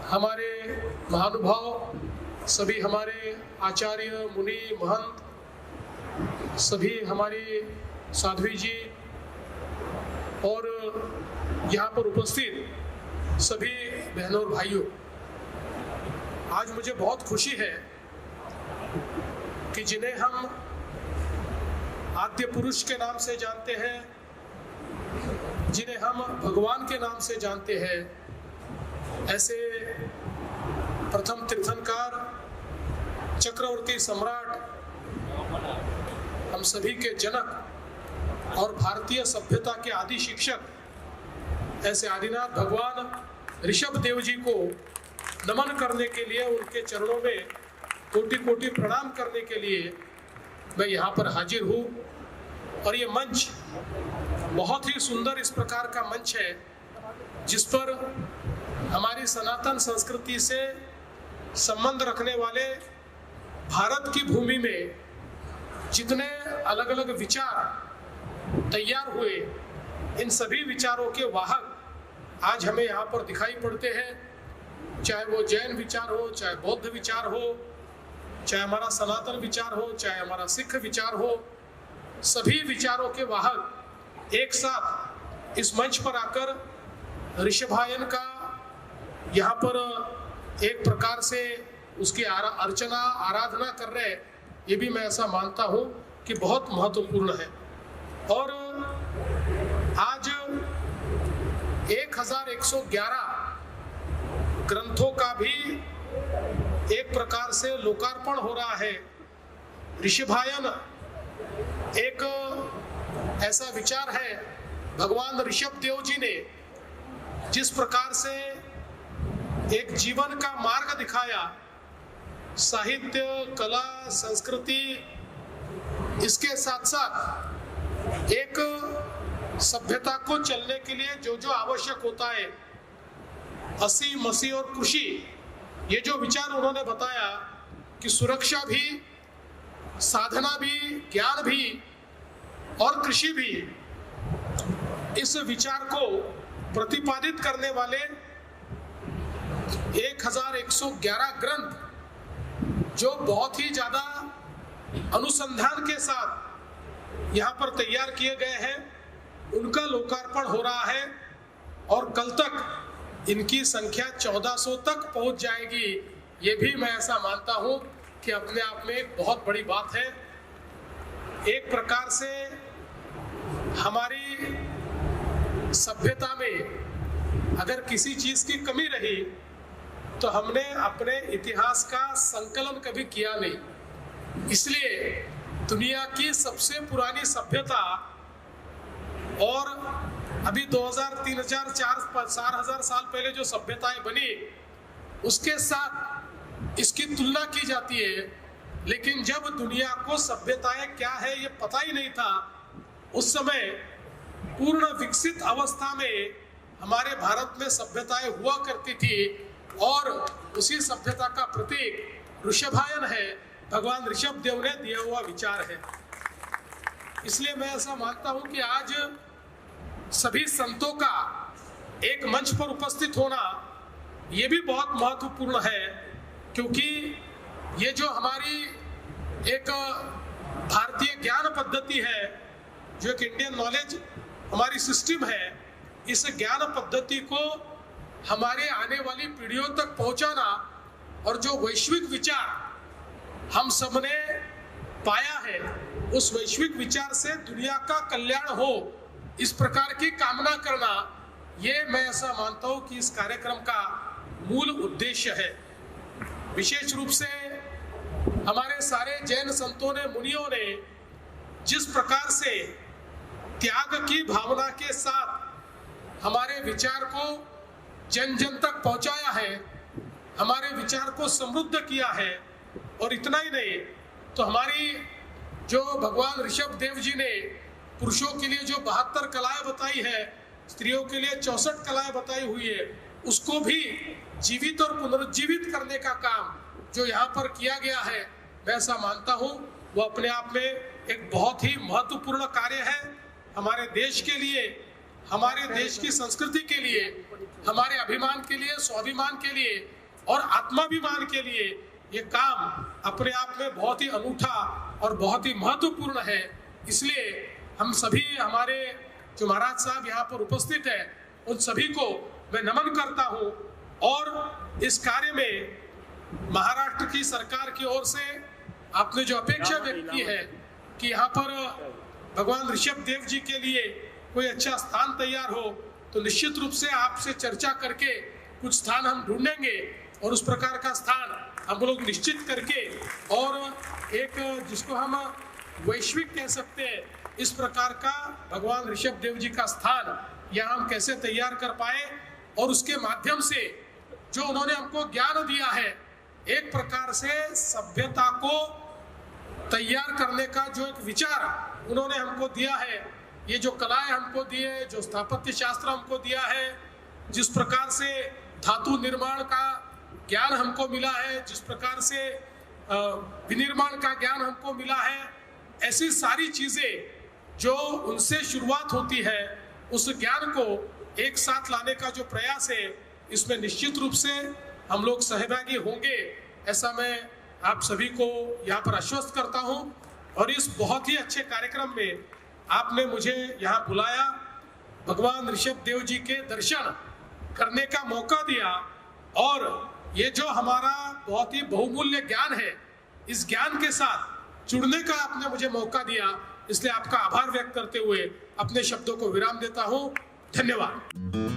हमारे महानुभाव, सभी हमारे आचार्य, मुनि, महंत, सभी हमारी साध्वी जी और यहाँ पर उपस्थित सभी बहनों और भाइयों, आज मुझे बहुत खुशी है कि जिन्हें हम आद्य पुरुष के नाम से जानते हैं, जिन्हें हम भगवान के नाम से जानते हैं, ऐसे प्रथम तीर्थंकर, चक्रवर्ती सम्राट, हम सभी के जनक और भारतीय सभ्यता के आदि शिक्षक, ऐसे आदिनाथ भगवान ऋषभ देव जी को नमन करने के लिए, उनके चरणों में कोटि कोटि प्रणाम करने के लिए मैं यहाँ पर हाजिर हूँ। और ये मंच बहुत ही सुंदर इस प्रकार का मंच है जिस पर हमारी सनातन संस्कृति से संबंध रखने वाले भारत की भूमि में जितने अलग अलग विचार तैयार हुए, इन सभी विचारों के वाहक आज हमें यहाँ पर दिखाई पड़ते हैं। चाहे वो जैन विचार हो, चाहे बौद्ध विचार हो, चाहे हमारा सनातन विचार हो, चाहे हमारा सिख विचार हो, सभी विचारों के वाहक एक साथ इस मंच पर आकर ऋषभायन का यहाँ पर एक प्रकार से उसकी अर्चना आराधना कर रहे हैं। ये भी मैं ऐसा मानता हूँ कि बहुत महत्वपूर्ण है। और आज 1111 ग्रंथों का भी एक प्रकार से लोकार्पण हो रहा है। ऋषभायन एक ऐसा विचार है, भगवान ऋषभ देव जी ने जिस प्रकार से एक जीवन का मार्ग दिखाया, साहित्य, कला, संस्कृति, इसके साथ साथ एक सभ्यता को चलने के लिए जो जो आवश्यक होता है, असी मसी और कृषि, ये जो विचार उन्होंने बताया कि सुरक्षा भी, साधना भी, ज्ञान भी और कृषि भी, इस विचार को प्रतिपादित करने वाले 1111 ग्रंथ जो बहुत ही ज्यादा अनुसंधान के साथ यहाँ पर तैयार किए गए हैं, उनका लोकार्पण हो रहा है। और कल तक इनकी संख्या 1400 तक पहुंच जाएगी। ये भी मैं ऐसा मानता हूं कि अपने आप में एक बहुत बड़ी बात है। एक प्रकार से हमारी सभ्यता में अगर किसी चीज की कमी रही तो हमने अपने इतिहास का संकलन कभी किया नहीं। इसलिए दुनिया की सबसे पुरानी सभ्यता और अभी 2000, 3000, 4000 साल पहले जो सभ्यताएं बनी, उसके साथ इसकी तुलना की जाती है। लेकिन जब दुनिया को सभ्यताएं क्या है ये पता ही नहीं था, उस समय पूर्ण विकसित अवस्था में हमारे भारत में सभ्यताएं हुआ करती थी। और उसी सभ्यता का प्रतीक ऋषभायन है, भगवान ऋषभ देव ने दिया हुआ विचार है। इसलिए मैं ऐसा मानता हूं कि आज सभी संतों का एक मंच पर उपस्थित होना ये भी बहुत महत्वपूर्ण है, क्योंकि ये जो हमारी एक भारतीय ज्ञान पद्धति है, जो एक इंडियन नॉलेज हमारी सिस्टम है, इस ज्ञान पद्धति को हमारे आने वाली पीढ़ियों तक पहुंचाना और जो वैश्विक विचार हम सबने पाया है, उस वैश्विक विचार से दुनिया का कल्याण हो, इस प्रकार की कामना करना, ये मैं ऐसा मानता हूं कि इस कार्यक्रम का मूल उद्देश्य है। विशेष रूप से हमारे सारे जैन संतों ने, मुनियों ने जिस प्रकार से त्याग की भावना के साथ हमारे विचार को जन जन तक पहुंचाया है, हमारे विचार को समृद्ध किया है। और इतना ही नहीं, तो हमारी जो भगवान ऋषभ देव जी ने पुरुषों के लिए जो 72 कलाएं बताई है, स्त्रियों के लिए 64 कलाएं बताई हुई है, उसको भी जीवित और पुनरुज्जीवित करने का काम जो यहाँ पर किया गया है, मैं ऐसा मानता हूँ वो अपने आप में एक बहुत ही महत्वपूर्ण कार्य है। हमारे देश के लिए, हमारे देश की संस्कृति के लिए, हमारे अभिमान के लिए, स्वाभिमान के लिए और आत्माभिमान के लिए ये काम अपने आप में बहुत ही अनूठा और बहुत ही महत्वपूर्ण है। इसलिए हम सभी, हमारे जो महाराज साहब यहाँ पर उपस्थित है, उन सभी को मैं नमन करता हूँ। और इस कार्य में महाराष्ट्र की सरकार की ओर से आपने जो अपेक्षा व्यक्त की है कि यहाँ पर भगवान ऋषभ देव जी के लिए कोई अच्छा स्थान तैयार हो, तो निश्चित रूप से आपसे चर्चा करके कुछ स्थान हम ढूंढेंगे और उस प्रकार का स्थान हम लोग निश्चित करके, और एक जिसको हम वैश्विक कह सकते हैं, इस प्रकार का भगवान ऋषभ देव जी का स्थान यहाँ हम कैसे तैयार कर पाए, और उसके माध्यम से जो उन्होंने हमको ज्ञान दिया है, एक प्रकार से सभ्यता को तैयार करने का जो एक विचार उन्होंने हमको दिया है, ये जो कलाएं हमको दी है, जो स्थापत्य शास्त्र हमको दिया है, जिस प्रकार से धातु निर्माण का ज्ञान हमको मिला है, जिस प्रकार से विनिर्माण का ज्ञान हमको मिला है, ऐसी सारी चीजें जो उनसे शुरुआत होती है, उस ज्ञान को एक साथ लाने का जो प्रयास है, इसमें निश्चित रूप से हम लोग सहभागी होंगे, ऐसा मैं आप सभी को यहाँ पर आश्वस्त करता हूँ। और इस बहुत ही अच्छे कार्यक्रम में आपने मुझे यहाँ बुलाया, भगवान ऋषभ देव जी के दर्शन करने का मौका दिया, और ये जो हमारा बहुत ही बहुमूल्य ज्ञान है, इस ज्ञान के साथ जुड़ने का आपने मुझे मौका दिया, इसलिए आपका आभार व्यक्त करते हुए अपने शब्दों को विराम देता हूँ। धन्यवाद।